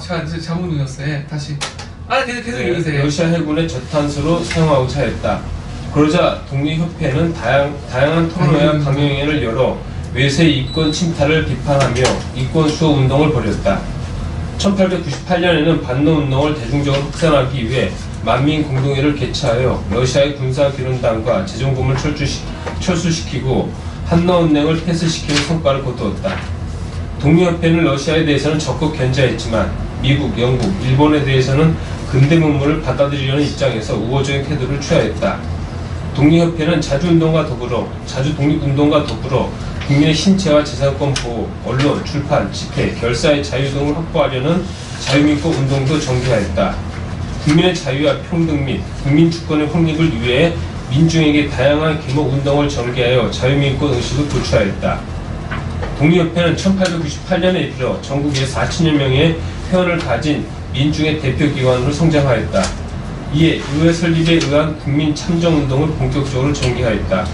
제가 이제 잘못 눌렀어요. 예, 다시. 계속 네, 읽으세요. 러시아 해군의 저탄수로 사용하고자 했다. 그러자 독립협회는 다양한 토론회와 강연회를 열어 외세의 이권 침탈을 비판하며 이권 수호 운동을 벌였다. 1898년에는 반노운동을 대중적으로 확산하기 위해 만민공동회를 개최하여 러시아의 군사기론단과 재정금을 철수시키고 한노운동을 폐쇄시키는 성과를 거두었다. 독립협회는 러시아에 대해서는 적극 견제했지만 미국, 영국, 일본에 대해서는 근대 문물을 받아들이려는 입장에서 우호적인 태도를 취하였다. 독립협회는 자주독립운동과 더불어 국민의 신체와 재산권 보호, 언론, 출판, 집회, 결사의 자유 등을 확보하려는 자유민권 운동도 전개하였다. 국민의 자유와 평등 및 국민 주권의 확립을 위해 민중에게 다양한 규모 운동을 전개하여 자유민권 의식을 도출하였다. 독립협회는 1898년에 이르러 전국에 4천여 명의 회원을 가진 민중의 대표기관으로 성장하였다. 이에 의회 설립에 의한 국민 참정운동을 본격적으로 전개하였다.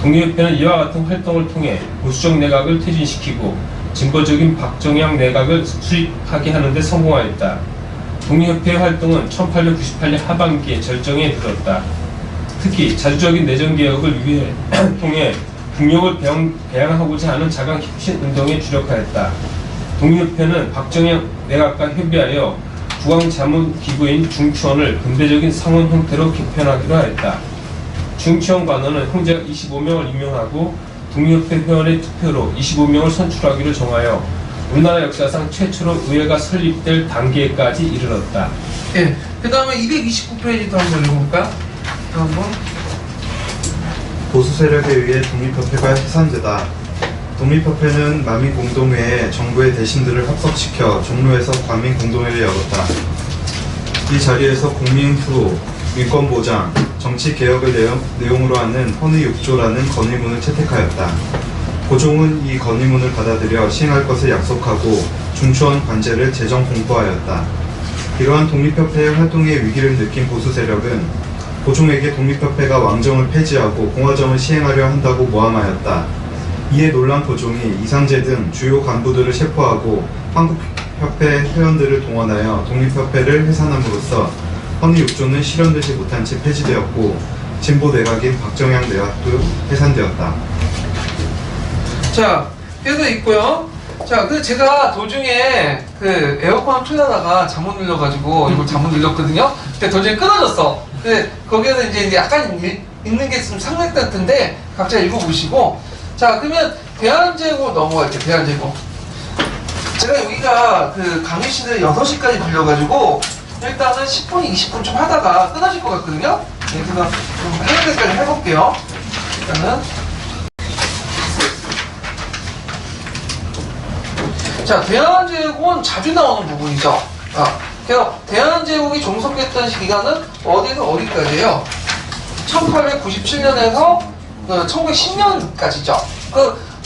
독립협회는 이와 같은 활동을 통해 보수적 내각을 퇴진시키고 진보적인 박정양 내각을 수립하게 하는 데 성공하였다. 독립협회의 활동은 1898년 하반기에 절정에 이르렀다. 특히 자주적인 내정개혁을 통해 국력을 배양하고자 하는 자강혁신 운동에 주력하였다. 독립협회는 박정양 내각과 협의하여 국왕자문기구인 중추원을 근대적인 상원 형태로 개편하기로 하였다. 중추원 관원은 형제가 25명을 임명하고 독립협회 회원의 투표로 25명을 선출하기로 정하여 우리나라 역사상 최초로 의회가 설립될 단계까지 이르렀다. 예. 그 다음에 229페이지도 한번 읽어볼까요? 한번. 보수 세력에 의해 독립협회가 해산되다. 독립협회는 만민공동회에 정부의 대신들을 합석시켜 종로에서 관민공동회를 열었다. 이 자리에서 국민수호, 민권보장, 정치개혁을 내용으로 하는 헌의 6조라는 건의문을 채택하였다. 고종은 이 건의문을 받아들여 시행할 것을 약속하고 중추원 관제를 재정 공포하였다. 이러한 독립협회의 활동의 위기를 느낀 보수 세력은 고종에게 독립협회가 왕정을 폐지하고 공화정을 시행하려 한다고 모함하였다. 이에 놀란 고종이 이상제 등 주요 간부들을 체포하고 한국협회 회원들을 동원하여 독립협회를 해산함으로써 헌의 6조는 실현되지 못한 채 폐지되었고 진보 내각인 박정양 내각도 해산되었다. 자, 계속 있고요. 자, 근데 제가 도중에 그 에어컨을 틀려다가 잘못 눌러가지고 이걸 잘못 눌렀거든요. 근데 도중에 끊어졌어. 근데 거기에서 이제 약간 읽는 게 좀 상맥 같은데 각자 읽어보시고. 자, 그러면 대한제국 넘어갈게요. 대한제국. 제가 여기가 그 강의 시간을 6시까지 빌려가지고 일단은 10분, 20분 좀 하다가 끊어질 것 같거든요. 네, 그래서 좀 하는 데까지 해볼게요. 일단은. 자, 대한제국은 자주 나오는 부분이죠. 그래서 대한제국이 종속했던 시기간은 어디서 어디까지예요? 1897년에서 1910년까지죠.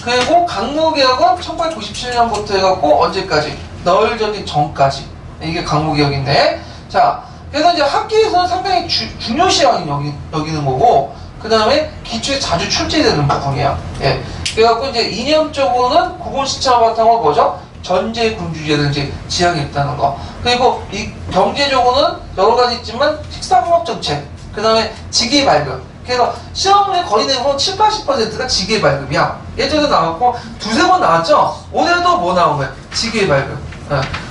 그리고 강무개혁은 1897년부터 해갖고 언제까지? 널전기 전까지. 이게 강무개혁인데. 자, 그래서 이제 학계에서는 상당히 중요시하게 여기는 거고, 그 다음에 기초에 자주 출제되는 부분이에요. 예. 그래갖고 이제 이념적으로는 구본시차 바탕으로 뭐죠? 전제군주제를 이제 지향했다는 거. 그리고 이 경제적으로는 여러 가지 있지만 식사공업정책, 그 다음에 직위발급. 그래서 시험의 거의 내용은 70~80%가 직위발급이야. 예전에 나왔고 두세 번 나왔죠? 올해도 뭐 나온 거야? 직위발급.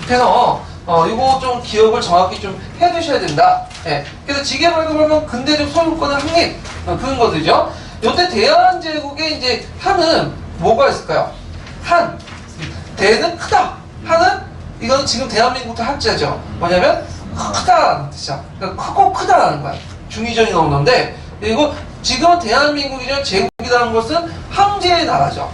그래서 이거 좀 기억을 정확히 좀 해두셔야 된다. 예. 그래서 직위발급을 하면 근대적 소유권의 확립, 그런 것들이죠. 요때 대한제국에 이제 한은 뭐가 있을까요? 한. 대는 크다. 한은 이거는 지금 대한민국도 한자죠. 뭐냐면 크다라는 뜻이야. 그러니까 크고 크다라는 거야. 중의적인 언어인데, 그리고 지금 대한민국이죠. 제국이라는 것은 황제의 나라죠.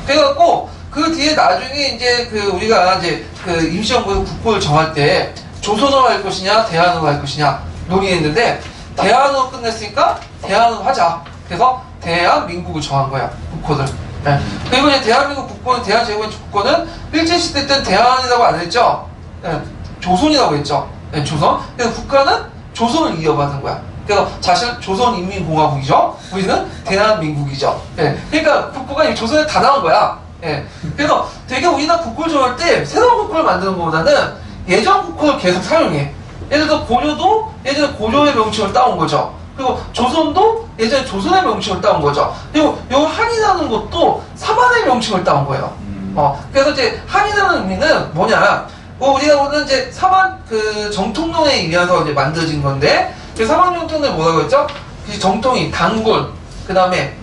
그래갖고 그 뒤에 나중에 이제 우리가 이제 임시정부에서 국보를 정할 때 조선으로 할 것이냐 대한으로 할 것이냐 논의했는데 대한으로 끝냈으니까 대한으로 하자. 그래서 대한민국을 정한 거야. 국호를. 네. 그리고 이제 대한민국 국보는 대한제국의 국보는 일제시대 때는 대한이라고 안 했죠. 네. 조선이라고 했죠. 네. 조선. 그래서 국가는 조선을 이어받은 거야. 그래서 사실 조선인민공화국이죠. 우리는 대한민국이죠. 네. 그러니까 국보가 조선에 다 나온 거야. 예. 그래서 되게 우리나라 국호를 정할 때 새로운 국호를 만드는 것보다는 예전 국호를 계속 사용해. 예를 들어 고려도 예전에 고려의 명칭을 따온 거죠. 그리고 조선도 예전에 조선의 명칭을 따온 거죠. 그리고 요 한이라는 것도 사만의 명칭을 따온 거예요. 그래서 이제 한이라는 의미는 뭐냐? 우리가 보는 이제 사만 그 정통론에 의해서 이제 만들어진 건데, 그 사만 정통론에 뭐라고 했죠? 그 정통이 당군, 그 다음에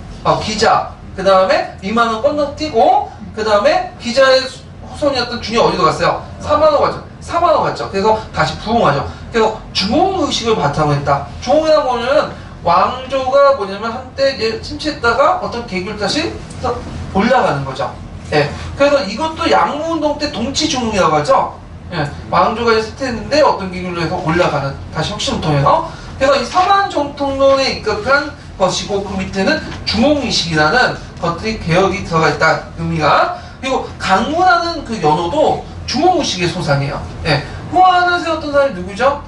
기자, 그 다음에 미만은 건너뛰고, 그 다음에 기자의 후손이었던 준이 어디로 갔어요? 사만으로 갔죠. 사만으로 갔죠. 그래서 다시 부흥하죠. 그래서 중흥의식을 바탕으로 했다. 중흥이라는 거는 왕조가 뭐냐면 한때 이제 침체했다가 어떤 계기를 다시 올라가는 거죠. 예. 그래서 이것도 양무운동 때 동치중흥이라고 하죠. 예. 왕조가 이제 쇠퇴했는데 어떤 계기로 해서 올라가는, 다시 혁신을 통해서. 그래서 이 사만정통론에 입각한 것이고, 그 밑에는 중흥의식이라는 것들이 개혁이 들어가 있다, 의미가. 그리고 강문하는 그 연호도 중흥의식의 소상이에요. 예. 후한을 세웠던 사람이 누구죠?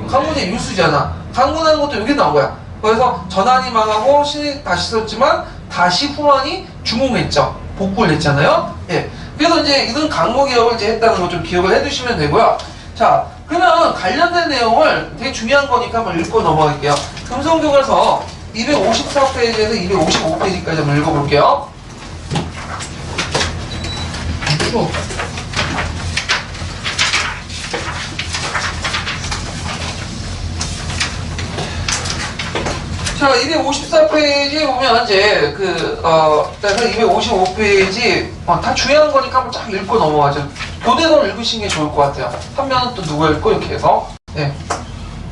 강문의 유수잖아. 강문하는 것도 여기 나온 거야. 그래서 전한이 망하고 신이 다시 썼지만 다시 후한이 중흥했죠. 복구를 했잖아요. 예. 그래서 이제 이런 강목개혁을 이제 했다는 거 좀 기억을 해두시면 되고요. 자, 그러면 관련된 내용을 되게 중요한 거니까 한번 읽고 넘어갈게요. 금성교과서 254페이지에서 255페이지까지 한번 읽어볼게요. 자, 254페이지에 보면 이제 그래서 255페이지 다 중요한 거니까 한번 쫙 읽고 넘어가죠. 교대서를 읽으시는 게 좋을 것 같아요. 한 명은 또 누가 읽고 이렇게 해서. 네.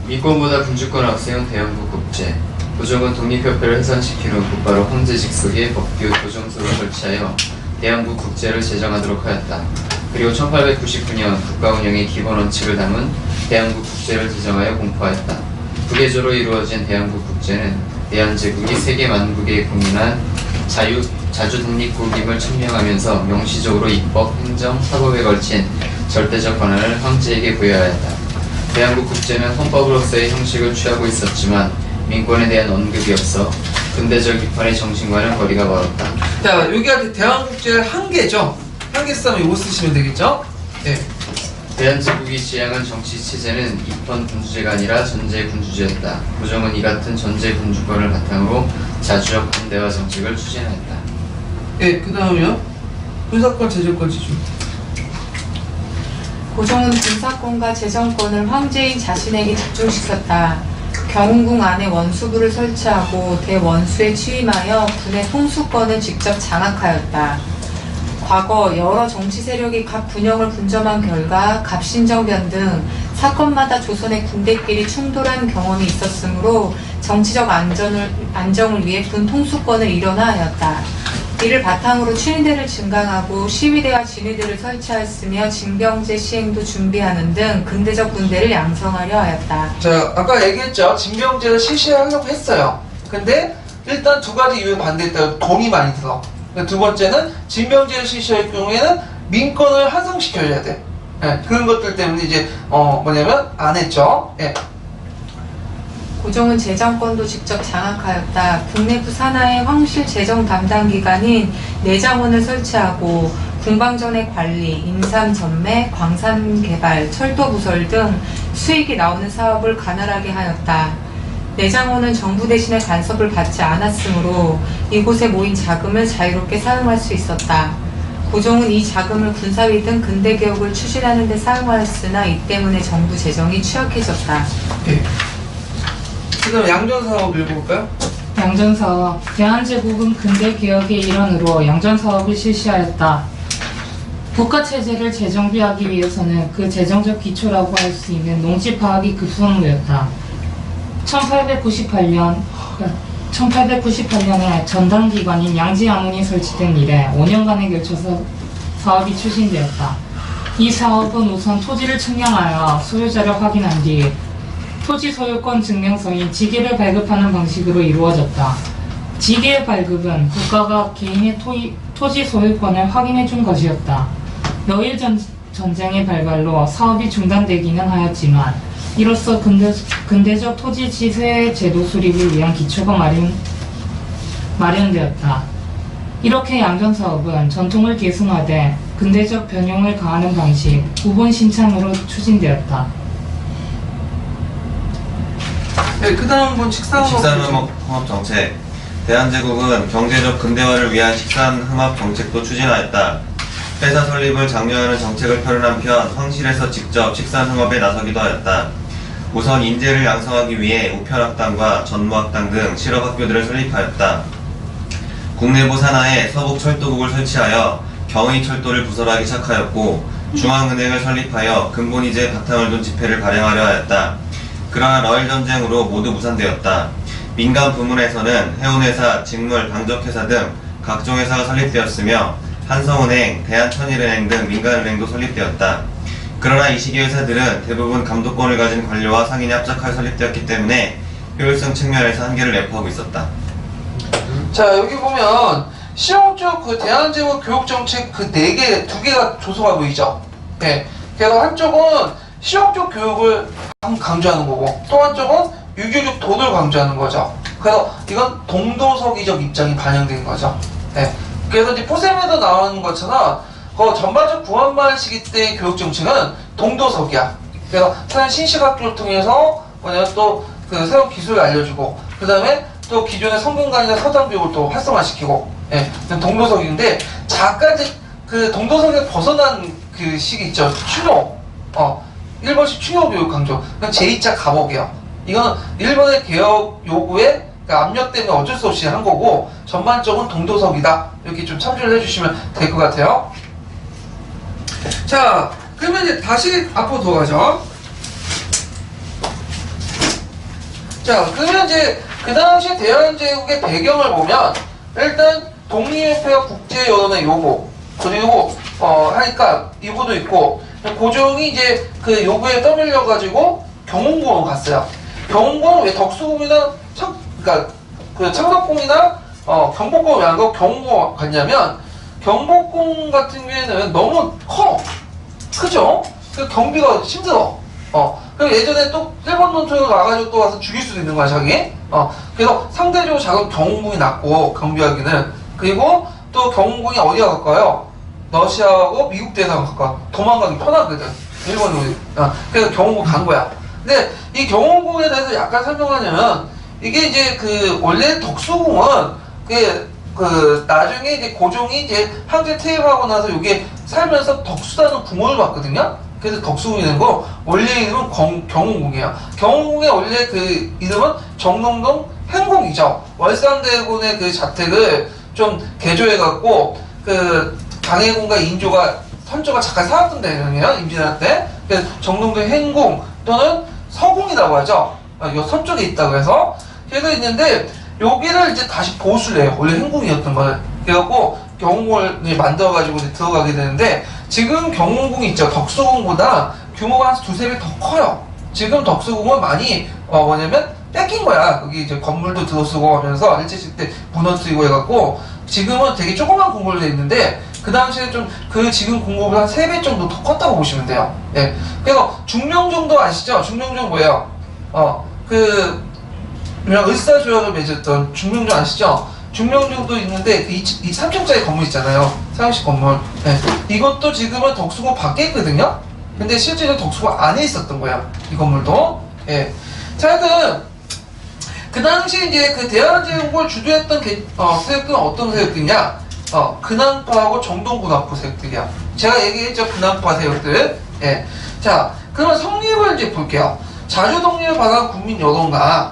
민권보다 군주권 앞세운 대한국 국제. 고종은 독립협회를 훼손시킨 후 곧바로 황제 직속의 법규 도정소를 설치하여 대한국 국제를 제정하도록 하였다. 그리고 1899년 국가운영의 기본 원칙을 담은 대한국 국제를 제정하여 공포하였다. 부계조로 이루어진 대한국 국제는 대한제국이 세계 만국에 공인한 자주 독립국임을 천명하면서 명시적으로 입법, 행정, 사법에 걸친 절대적 권한을 황제에게 부여하였다. 대한국 국제는 헌법으로서의 형식을 취하고 있었지만 민권에 대한 언급이 없어 근대적 비판의 정신과는 거리가 멀었다. 자, 여기가 대한국제의 한계죠. 한계 쓰면 이거 쓰시면 되겠죠. 네. 대한제국이 지향한 정치체제는 입헌 군주제가 아니라 전제 군주제였다. 고종은 이 같은 전제 군주권을 바탕으로 자주적 군대화 정책을 추진하였다. 예, 그 다음에요. 군사권, 재정권 지주. 고종은 군사권과 재정권을 황제인 자신에게 집중시켰다. 경운궁 안에 원수부를 설치하고 대원수에 취임하여 군의 통수권을 직접 장악하였다. 과거 여러 정치 세력이 각 분영을 분점한 결과 갑신정변 등 사건마다 조선의 군대끼리 충돌한 경험이 있었으므로 정치적 안정을 위해 군 통수권을 일원화 하였다. 이를 바탕으로 추인대를 증강하고 시위대와 진위대를 설치하였으며 징병제 시행도 준비하는 등 근대적 군대를 양성하려 하였다. 자, 아까 얘기했죠. 징병제를 실시하려고 했어요. 근데 일단 두 가지 이유에 반대했다. 돈이 많이 들어. 두 번째는 징병제를 실시할 경우에는 민권을 한성시켜야 돼. 예, 그런 것들 때문에 이제 뭐냐면 안 했죠. 예. 고종은 재정권도 직접 장악하였다. 국내부 산하의 황실 재정 담당 기관인 내장원을 설치하고 궁방전의 관리, 인삼 전매, 광산 개발, 철도 부설 등 수익이 나오는 사업을 관할하게 하였다. 내장원은 정부 대신에 간섭을 받지 않았으므로 이곳에 모인 자금을 자유롭게 사용할 수 있었다. 고종은 이 자금을 군사위 등 근대개혁을 추진하는 데 사용하였으나 이 때문에 정부 재정이 취약해졌다. 예. 그 다음 양전사업 읽어볼까요? 양전사업. 대한제국은 근대개혁의 일환으로 양전사업을 실시하였다. 국가체제를 재정비하기 위해서는 그 재정적 기초라고 할 수 있는 농지파악이 급선무였다. 1898년에 전당기관인 양지양원이 설치된 이래 5년간에 걸쳐서 사업이 추진되었다. 이 사업은 우선 토지를 측량하여 소유자를 확인한 뒤 토지 소유권 증명서인 지계를 발급하는 방식으로 이루어졌다. 지계 발급은 국가가 개인의 토지 소유권을 확인해 준 것이었다. 러일 전쟁의 발발로 사업이 중단되기는 하였지만 이로써 근대적 토지 지세 제도 수립을 위한 기초가 마련되었다. 이렇게 양전사업은 전통을 계승하되 근대적 변형을 가하는 방식, 우본 신창으로 추진되었다. 네, 그 다음 분 식산흥업 정책. 대한제국은 경제적 근대화를 위한 식산흥업 정책도 추진하였다. 회사 설립을 장려하는 정책을 펴는 한편 황실에서 직접 식산흥업에 나서기도 하였다. 우선 인재를 양성하기 위해 우편학당과 전무학당 등 실업학교들을 설립하였다. 국내부 산하에 서북철도국을 설치하여 경의철도를 부설하기 시작하였고 중앙은행을 설립하여 근본이제 바탕을 둔 지폐를 발행하려 하였다. 그러나 러일전쟁으로 모두 무산되었다. 민간 부문에서는 해운회사, 직물, 방적회사 등 각종 회사가 설립되었으며 한성은행, 대한천일은행 등 민간은행도 설립되었다. 그러나 이 시기 회사들은 대부분 감독권을 가진 관료와 상인이 합작하여 설립되었기 때문에 효율성 측면에서 한계를 내포하고 있었다. 자, 여기 보면 실용적 그 대한제국 교육정책 그 4개, 2개가 조소가 보이죠? 네. 그래서 한쪽은 실용적 교육을 강조하는 거고 또 한쪽은 유교적 도를 강조하는 거죠. 그래서 이건 동도서기적 입장이 반영된 거죠. 네. 그래서 이제 포셈에도 나오는 것처럼 그 전반적 구한말 시기 때 교육정책은 동도서기야. 그래서 새로운 신식학교를 통해서 또 그 새로운 기술을 알려주고 그 다음에 또 기존의 성균관이나 서당교육을 또 활성화시키고, 예, 동도서기인데 잠깐 이제 그 동도서기에 벗어난 그 시기 있죠. 추노, 일본식 추노 교육 강조. 그건 제2차 감옥이에요. 이건 일본의 개혁 요구에 압력 때문에 어쩔 수 없이 한 거고 전반적은 동도서기다. 이렇게 좀 참조를 해주시면 될 것 같아요. 자, 그러면 이제 다시 앞으로 돌아가죠. 자, 그러면 이제 그 당시 대한제국의 배경을 보면 일단 독립협회와 국제여론의 요구 그리고 하니까 요구도 있고 고종이 이제 그 요구에 떠밀려 가지고 경운궁으로 갔어요. 경운궁은 왜 덕수궁이나 그러니까 그 창덕궁이나 경복궁을 왜 안 가고 경운궁 갔냐면 경복궁 같은 경우에는 너무 크죠? 그 경비가 힘들어. 그 예전에 또 일본 논토에 와가지고 또 와서 죽일 수도 있는 거야, 자기. 그래서 상대적으로 작은 경운궁이 낫고, 경비하기는. 그리고 또 경운궁이 어디가 가까워요? 러시아하고 미국 대사가 가까워. 도망가기 편하거든. 일본이. 그래서 경운궁 간 거야. 근데 이 경운궁에 대해서 약간 설명하냐면, 이게 이제 그, 원래 덕수궁은, 나중에 이제 고종이 이제 황제 퇴임하고 나서 이게 살면서 덕수라는 궁을 봤거든요? 그래서 덕수궁이 된 거, 원래 이름은 경운궁이에요. 경운궁의 원래 그 이름은 정릉동 행궁이죠. 월산대군의 그 자택을 좀 개조해갖고, 그 강해군과 인조가, 선조가 잠깐 살았던 데이에요, 임진왜란. 그래서 정릉동 행궁 또는 서궁이라고 하죠. 이 서쪽에 있다고 해서. 그래서 있는데, 여기를 이제 다시 보수를 해요. 원래 행궁이었던 거를. 그래갖고, 경운궁을 만들어가지고 이제 들어가게 되는데, 지금 경운궁이 있죠. 덕수궁보다 규모가 한 2~3배 더 커요. 지금 덕수궁은 많이, 뭐냐면, 뺏긴 거야. 거기 이제 건물도 들어쓰고 하면서, 일제시대 때 무너뜨리고 해갖고, 지금은 되게 조그만 궁궐로 돼 있는데, 그 당시에 좀, 지금 궁궐보다 한 3배 정도 더 컸다고 보시면 돼요. 예. 그래서, 중명정도 아시죠? 중명정 뭐예요? 을사조약을 맺었던 중명정 아시죠? 중명정도 있는데 이 3층짜리 건물 있잖아요. 상식 건물. 네. 이것도 지금은 덕수궁 밖에 있거든요. 근데 실제로 덕수궁 안에 있었던 거야. 이 건물도. 예. 자, 하여튼 그 당시 이제 그 대한제국을 주도했던 세력들은 어떤 세력들이냐? 근한파하고 정동군합부 세력들이야. 제가 얘기했죠. 근한파 세력들. 예. 자, 그러면 성립을 이제 볼게요. 자주 독립을 바라는 국민 여론가.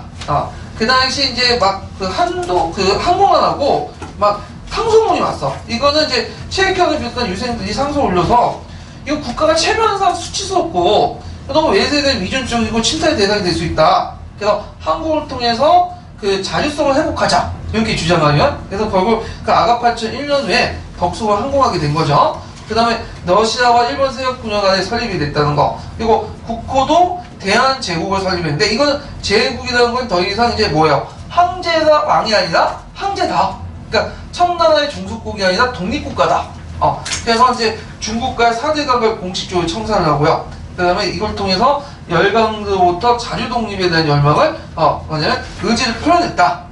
그 당시 이제 막 항공안하고 막 상소문이 왔어. 이거는 이제 체육회를 비롯한 유생들이 상소 올려서 이거 국가가 체면상 수치스럽고 너무 외세된 위존적이고 침탈의 대상이 될 수 있다. 그래서 항공을 통해서 그 자주성을 회복하자. 이렇게 주장하면 그래서 결국 그 아가팔천 1년 후에 덕수궁을 항공하게 된 거죠. 그 다음에 러시아와 일본 세력 분야 간에 설립이 됐다는 거. 그리고 국호도 대한제국을 설립했는데 이거는 제국이라는 건 더 이상 이제 뭐예요? 황제가 왕이 아니라 황제다. 그러니까 청나라의 중수국이 아니라 독립국가다. 그래서 이제 중국과의 4대강을 공식적으로 청산을 하고요. 그 다음에 이걸 통해서 열강으로부터 자주독립에 대한 열망을 뭐냐면 의지를 표현했다.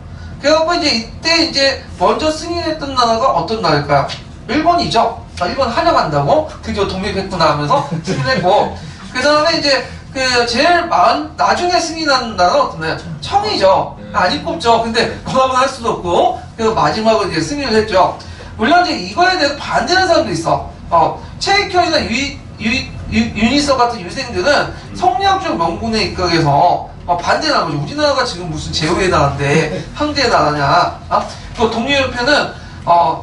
그래갖고 이제 이때 이제 먼저 승인했던 나라가 어떤 나라일까요? 일본이죠. 일본 환영한다고 드디어 독립했구나 하면서 승인했고, 그 다음에 이제 그 제일 나중에 승인한 나라는 어떤 나라요? 청이죠. 안 뽑죠. 근데 그만은 할 수도 없고, 그 마지막으로 이제 승인을 했죠. 물론 이제 이거에 대해서 반대하는 사람도 있어. 체이현이나 유니서 같은 유생들은 성리학적 명분에 입각해서 반대를 한 거죠. 우리나라가 지금 무슨 제후의 나라인데 황제의 나라냐. 또 독립협회는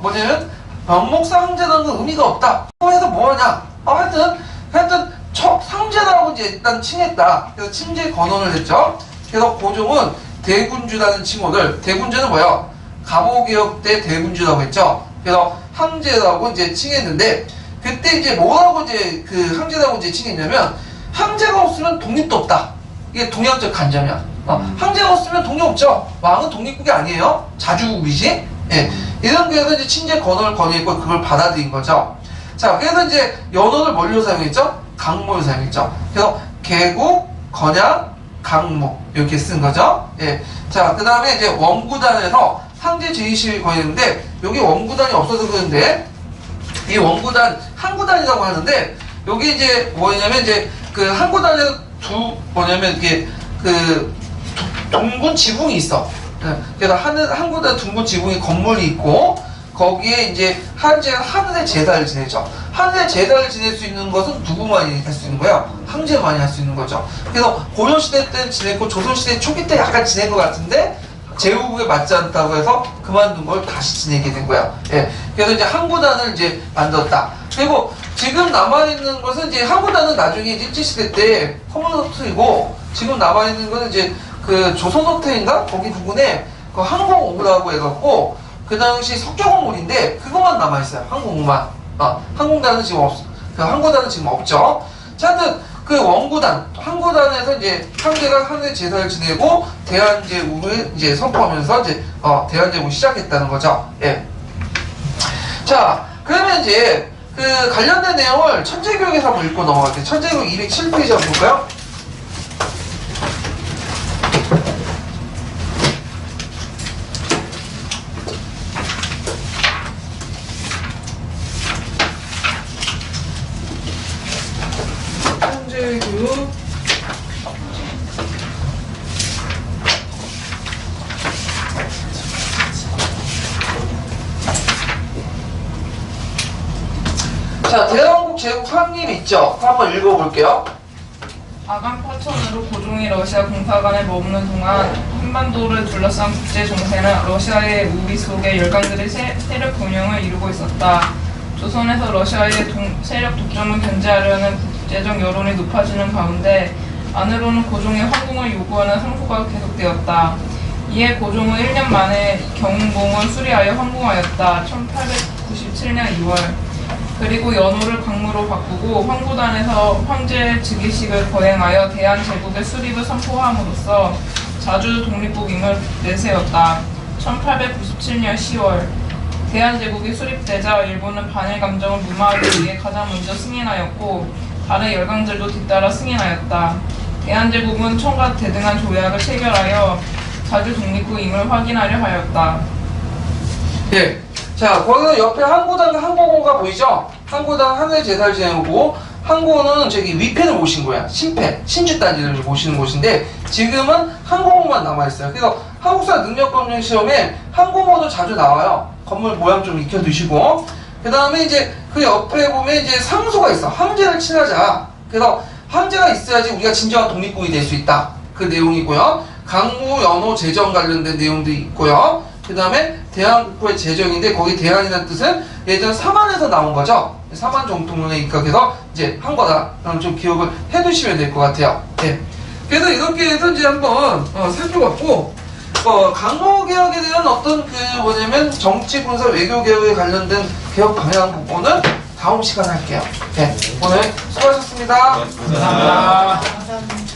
뭐냐면 명목상 황제라는 건 의미가 없다. 해서 뭐하냐. 하여튼 황제라고 이제 일단 칭했다. 그래서 칭제 건언을 했죠. 그래서 고종은 대군주라는 칭호를, 대군주는 뭐예요? 갑오개혁 때 대군주라고 했죠. 그래서 황제라고 이제 칭했는데, 그때 이제 뭐라고 이제 그 황제라고 이제 칭했냐면, 황제가 없으면 독립도 없다. 이게 동양적 관점이야. 황제가 없으면 독립 없죠. 왕은 독립국이 아니에요. 자주국이지. 예. 이런 데서 이제 칭제 건언을 건의했고 그걸 받아들인 거죠. 자, 그래서 이제 연호를 뭘로 사용했죠? 강모를 사용했죠. 그래서 개국, 건양, 강모 이렇게 쓴 거죠. 예. 자, 그 다음에 이제 원구단에서 황제 제의시를 건의했는데, 여기 원구단이 없어서 그런데, 이 원구단, 한구단이라고 하는데, 여기 이제 뭐냐면 이제 그 한구단에서 뭐냐면 이게 그 둥근 지붕이 있어. 그래서 한구단 둥근 지붕이 건물이 있고, 거기에 이제 황제가 하늘의 제사를 지내죠. 하늘의 제사를 지낼 수 있는 것은 누구만이 할 수 있는 거야? 황제만이 할 수 있는 거죠. 그래서 고려시대 때 지냈고 조선시대 초기 때 약간 지낸 것 같은데 제후국에 맞지 않다고 해서 그만둔 걸 다시 지내게 된 거야. 예. 그래서 이제 한구단을 이제 만들었다. 그리고 지금 남아있는 것은 이제 한구단은 나중에 이제 일제시대 때 커먼호텔이고, 지금 남아있는 것은 이제 그 조선호텔인가? 거기 부근에 그 항공오라고 해갖고, 그 당시 석조건물인데 그것만 남아있어요. 항공만. 항공단은 지금 그 항구단은 지금 없죠. 자, 하여튼 그 원구단, 항구단에서 이제 황제가 하늘의 제사를 지내고 대한제국을 이제 선포하면서 이제 대한제국을 시작했다는 거죠. 예. 자, 그러면 이제 그 관련된 내용을 천재교육에서 한번 읽고 넘어갈게요. 천재교육 207페이지 한번 볼까요? 천재교육 자, 대한민국 제국 확립 있죠? 그거 한번 읽어볼게요. 아간 파천으로 고종이 러시아 공사관에 머무는 동안 한반도를 둘러싼 국제 정세는 러시아의 우위 속에 열강들의 세력 균형을 이루고 있었다. 조선에서 러시아의 세력 독점을 견제하려는 국제적 여론이 높아지는 가운데 안으로는 고종의 황궁을 요구하는 상소가 계속되었다. 이에 고종은 1년 만에 경운궁을 수리하여 황궁하였다. 1897년 2월. 그리고 연호를 강무로 바꾸고 황구단에서 황제 즉위식을 거행하여 대한제국의 수립을 선포함으로써 자주 독립국임을 내세웠다. 1897년 10월 대한제국이 수립되자 일본은 반일 감정을 무마하기 위해 가장 먼저 승인하였고 다른 열강들도 뒤따라 승인하였다. 대한제국은 청과 대등한 조약을 체결하여 자주 독립국임을 확인하려 하였다. 예. 자, 거기서 옆에 항구단과 항공호가 보이죠? 항구단 하늘의 제사를 지내고, 항공호는 저기 위패를 모신 거야. 신패, 신주단지를 모시는 곳인데, 지금은 항공호만 남아있어요. 그래서 한국사 능력검증 시험에 항공호도 자주 나와요. 건물 모양 좀 익혀두시고. 그 다음에 이제 그 옆에 보면 이제 상소가 있어. 황제를 칭하자. 그래서 황제가 있어야지 우리가 진정한 독립국이 될 수 있다. 그 내용이고요. 강무, 연호, 재정 관련된 내용도 있고요. 그 다음에 대한국호의 제정인데, 거기 대한이라는 뜻은 예전 사만에서 나온 거죠. 사만 정통론에 입각해서 이제 한 거다. 좀 기억을 해두시면 될 것 같아요. 네. 그래서 이렇게 해서 이제 한번 살펴봤고, 강로개혁에 대한 어떤 그 뭐냐면 정치, 군사, 외교개혁에 관련된 개혁 방향 부분은 다음 시간에 할게요. 네. 오늘 수고하셨습니다. 고맙습니다. 감사합니다.